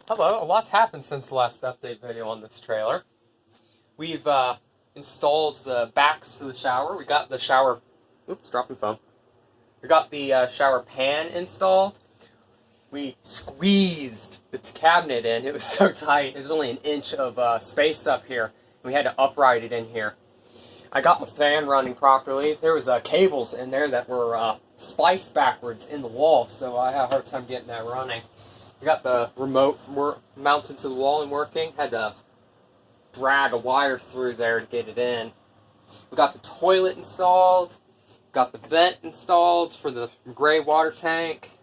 Hello, a lot's happened since the last update video on this trailer. We've installed the backs to the shower. We got the shower... Oops, dropping phone. We got the shower pan installed. We squeezed the cabinet in. It was so tight. It was only an inch of space up here. We had to upright it in here. I got my fan running properly. There was cables in there that were spliced backwards in the wall, so I had a hard time getting that running. We got the remote mounted to the wall and working. Had to drag a wire through there to get it in. We got the toilet installed. Got the vent installed for the gray water tank.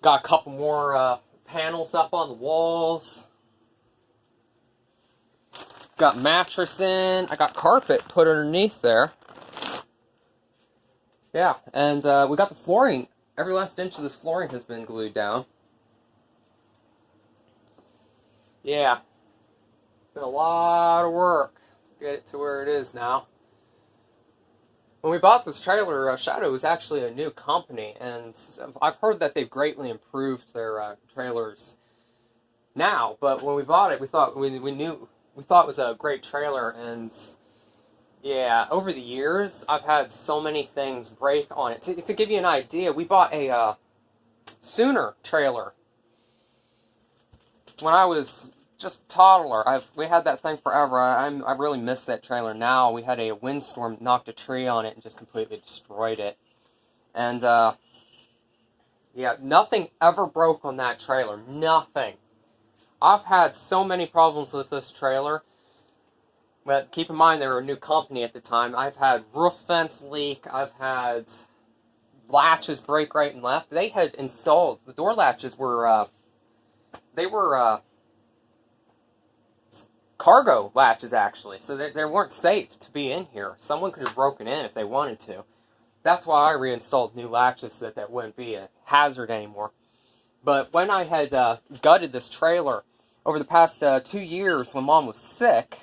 Got a couple more panels up on the walls. Got mattress in. I got carpet put underneath there. Yeah, and we got the flooring. Every last inch of this flooring has been glued down. Yeah. It's been a lot of work to get it to where it is now. When we bought this trailer, Shadow was actually a new company, and I've heard that they've greatly improved their trailers now. But when we bought it, we thought it was a great trailer, and yeah, over the years, I've had so many things break on it. To give you an idea, we bought a Sooner trailer when I was just a toddler. We had that thing forever. I really miss that trailer now. We had a windstorm knocked a tree on it and just completely destroyed it. And yeah, nothing ever broke on that trailer. Nothing. I've had so many problems with this trailer. But keep in mind, they were a new company at the time. I've had roof vents leak. I've had latches break right and left. They had installed, the door latches were, they were cargo latches, actually. So they weren't safe to be in here. Someone could have broken in if they wanted to. That's why I reinstalled new latches so that wouldn't be a hazard anymore. But when I had gutted this trailer, over the past 2 years, when Mom was sick,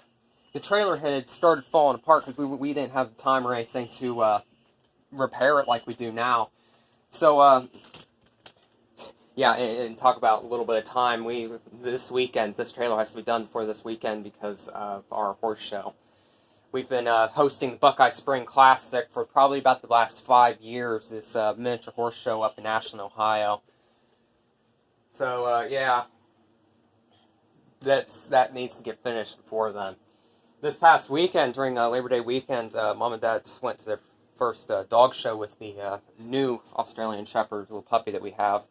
the trailer had started falling apart because we didn't have the time or anything to repair it like we do now. So, yeah, and talk about a little bit of time. This weekend, this trailer has to be done before this weekend because of our horse show. We've been hosting the Buckeye Spring Classic for probably about the last 5 years, this miniature horse show up in Ashland, Ohio. So, yeah, that needs to get finished before then. This past weekend, during Labor Day weekend, Mom and Dad went to their first dog show with the new Australian Shepherd, little puppy that we have.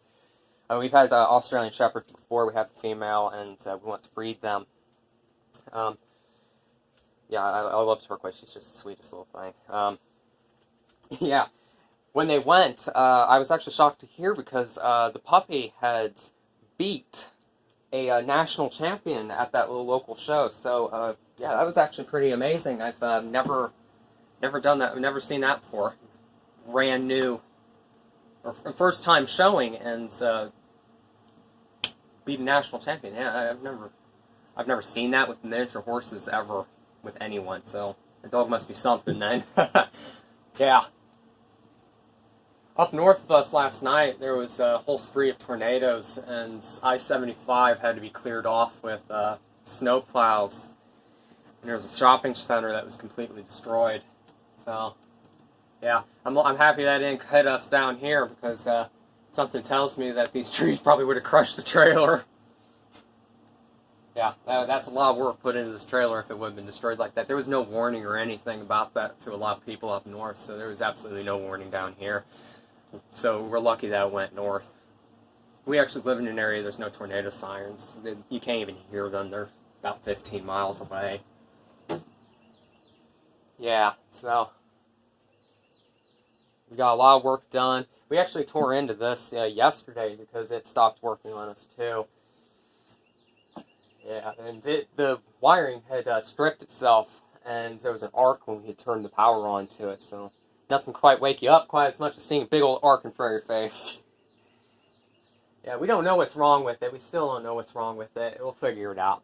We've had Australian Shepherds before. We have the female, and we want to breed them. Yeah, I love Turquoise. She's just the sweetest little thing. Yeah, when they went, I was actually shocked to hear because the puppy had beat a national champion at that little local show. So, yeah, that was actually pretty amazing. I've never done that. I've never seen that before. Brand new, or first time showing, and beat a national champion. Yeah, I've never seen that with miniature horses ever with anyone. So the dog must be something then. Yeah. Up north of us last night, there was a whole spree of tornadoes, and I-75 had to be cleared off with snow plows. And there was a shopping center that was completely destroyed. So, yeah, I'm happy that didn't hit us down here because something tells me that these trees probably would have crushed the trailer. Yeah, that's a lot of work put into this trailer if it would have been destroyed like that. There was no warning or anything about that to a lot of people up north, so there was absolutely no warning down here. So we're lucky that it went north. We actually live in an area there's no tornado sirens. You can't even hear them. They're about 15 miles away. Yeah, so we got a lot of work done. We actually tore into this yesterday because it stopped working on us too. Yeah, and the wiring had stripped itself, and there was an arc when we had turned the power on to it, so nothing quite wake you up quite as much as seeing a big old arc in front of your face. Yeah, we don't know what's wrong with it. We still don't know what's wrong with it. We'll figure it out.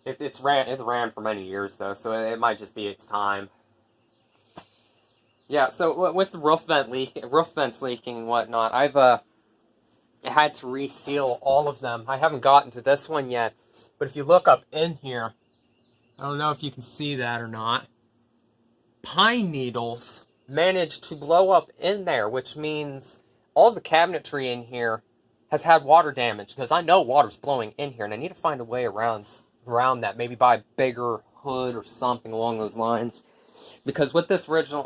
It's ran for many years, though, so it might just be its time. Yeah, so with the roof vents leaking and whatnot, I had to reseal all of them. I haven't gotten to this one yet, but if you look up in here, I don't know if you can see that or not, pine needles managed to blow up in there, which means all the cabinetry in here has had water damage, because I know water's blowing in here, and I need to find a way around that, maybe buy a bigger hood or something along those lines, because with this original,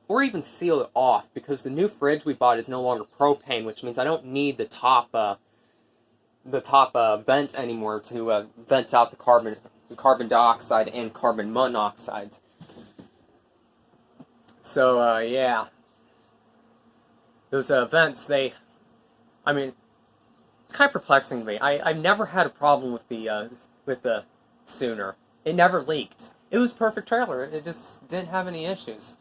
or even seal it off, because the new fridge we bought is no longer propane, which means I don't need the top vent anymore to vent out the carbon dioxide and carbon monoxide. So yeah, those vents, it's kind of perplexing to me. I've never had a problem with the Sooner. It never leaked. It was a perfect trailer. It just didn't have any issues.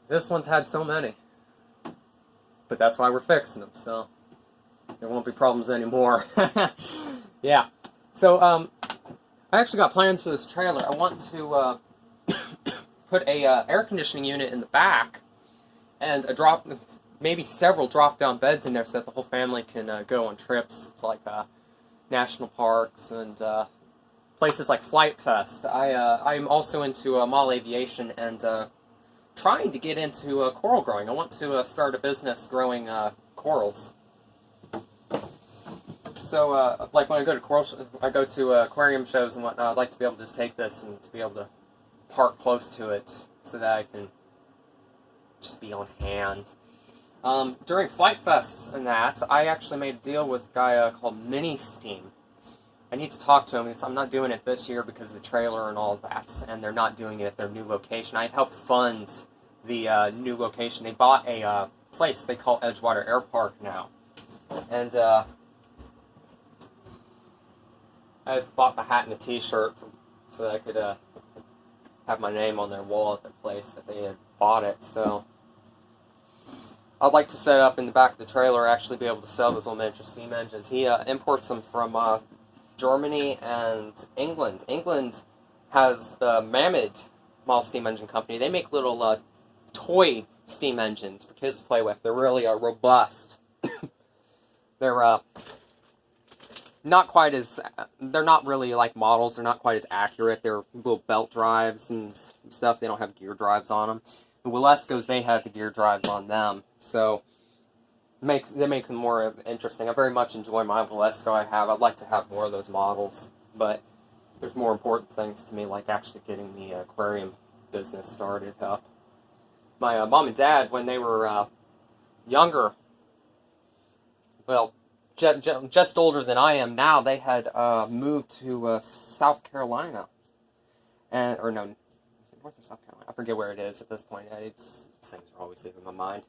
This one's had so many. But that's why we're fixing them, so there won't be problems anymore. Yeah. So, I actually got plans for this trailer. I want to put a air conditioning unit in the back and maybe several drop-down beds in there so that the whole family can go on trips to like national parks and places like Flight Fest. I'm also into mall aviation and trying to get into coral growing. I want to start a business growing corals. So, like when I go to aquarium shows and whatnot, I'd like to be able to just take this and to be able to park close to it so that I can just be on hand. During Flight Fests and that, I actually made a deal with a guy called Mini Steam. I need to talk to him. I'm not doing it this year because of the trailer and all that, and they're not doing it at their new location. I helped fund the new location. They bought a place they call Edgewater Air Park now, and I bought the hat and the T-shirt so that I could have my name on their wall at the place that they had bought it. So I'd like to set up in the back of the trailer, actually be able to sell those little miniature steam engines. He imports them from Germany and England. England has the Mammoth Model Steam Engine Company. They make little toy steam engines for kids to play with. They're really robust. They're they're not really like models. They're not quite as accurate. They're little belt drives and stuff. They don't have gear drives on them. The Willescos, they have the gear drives on them. So they make them more interesting. I very much enjoy my Willesco I have. I'd like to have more of those models, but there's more important things to me, like actually getting the aquarium business started up. My mom and dad, when they were younger, well, just older than I am now, they had moved to South Carolina, North or South Carolina? I forget where it is at this point. Things are always leaving my mind.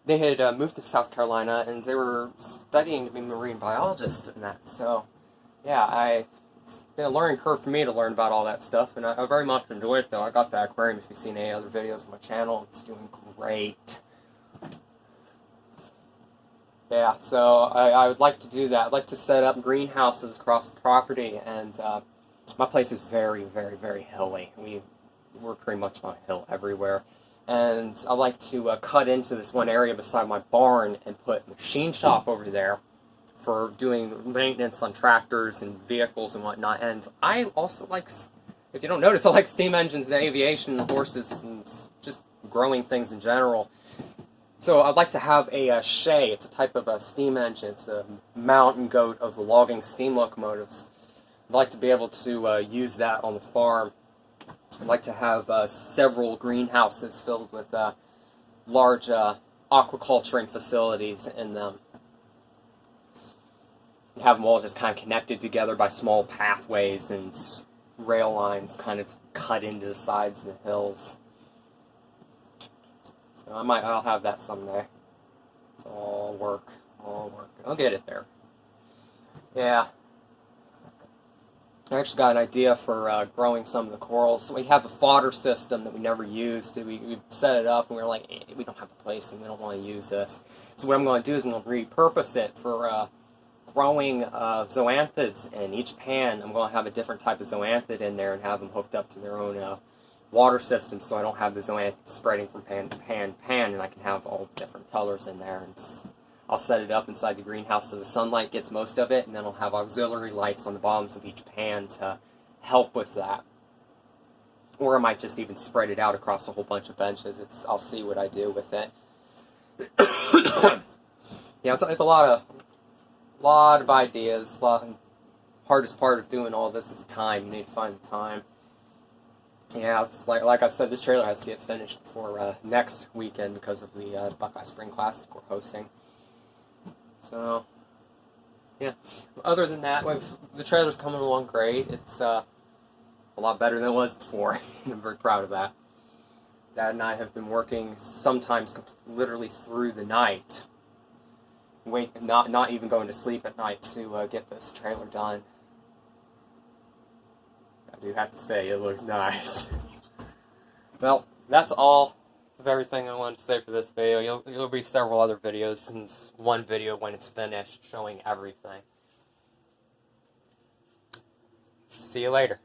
They had moved to South Carolina, and they were studying to be marine biologists and that. So, yeah, it's been a learning curve for me to learn about all that stuff, and I very much enjoy it, though. I got the aquarium. If you've seen any other videos on my channel, it's doing great. Yeah, so I would like to do that. I'd like to set up greenhouses across the property, and my place is very, very, very hilly. We're pretty much on a hill everywhere. And I like to cut into this one area beside my barn and put a machine shop over there for doing maintenance on tractors and vehicles and whatnot. And I also like, if you don't notice, I like steam engines and aviation and horses and just growing things in general. So I'd like to have a Shay. It's a type of a steam engine. It's a mountain goat of the logging steam locomotives. I'd like to be able to use that on the farm. I'd like to have several greenhouses filled with large aquaculturing facilities in them. And have them all just kind of connected together by small pathways and rail lines kind of cut into the sides of the hills. So I'll have that someday. It's all work. I'll get it there. Yeah. I actually got an idea for growing some of the corals. We have a fodder system that we never used. We set it up and we were like, we don't have a place and we don't want to use this. So what I'm going to do is I'm going to repurpose it for growing zoanthids in each pan. I'm going to have a different type of zoanthid in there and have them hooked up to their own water system so I don't have the zoanthid spreading from pan to pan to pan, and I can have all different colors in there. And I'll set it up inside the greenhouse so the sunlight gets most of it, and then I'll have auxiliary lights on the bottoms of each pan to help with that. Or I might just even spread it out across a whole bunch of benches. I'll see what I do with it. Yeah, it's a lot of ideas. Hardest part of doing all this is time. You need to find the time. Yeah, it's like I said, this trailer has to get finished before next weekend because of the Buckeye Spring Classic we're hosting. So, yeah. Other than that, the trailer's coming along great. It's a lot better than it was before. I'm very proud of that. Dad and I have been working sometimes literally through the night. Not even going to sleep at night to get this trailer done. I do have to say, it looks nice. Well, that's all of everything I wanted to say for this video. There'll be several other videos, and one video when it's finished showing everything. See you later.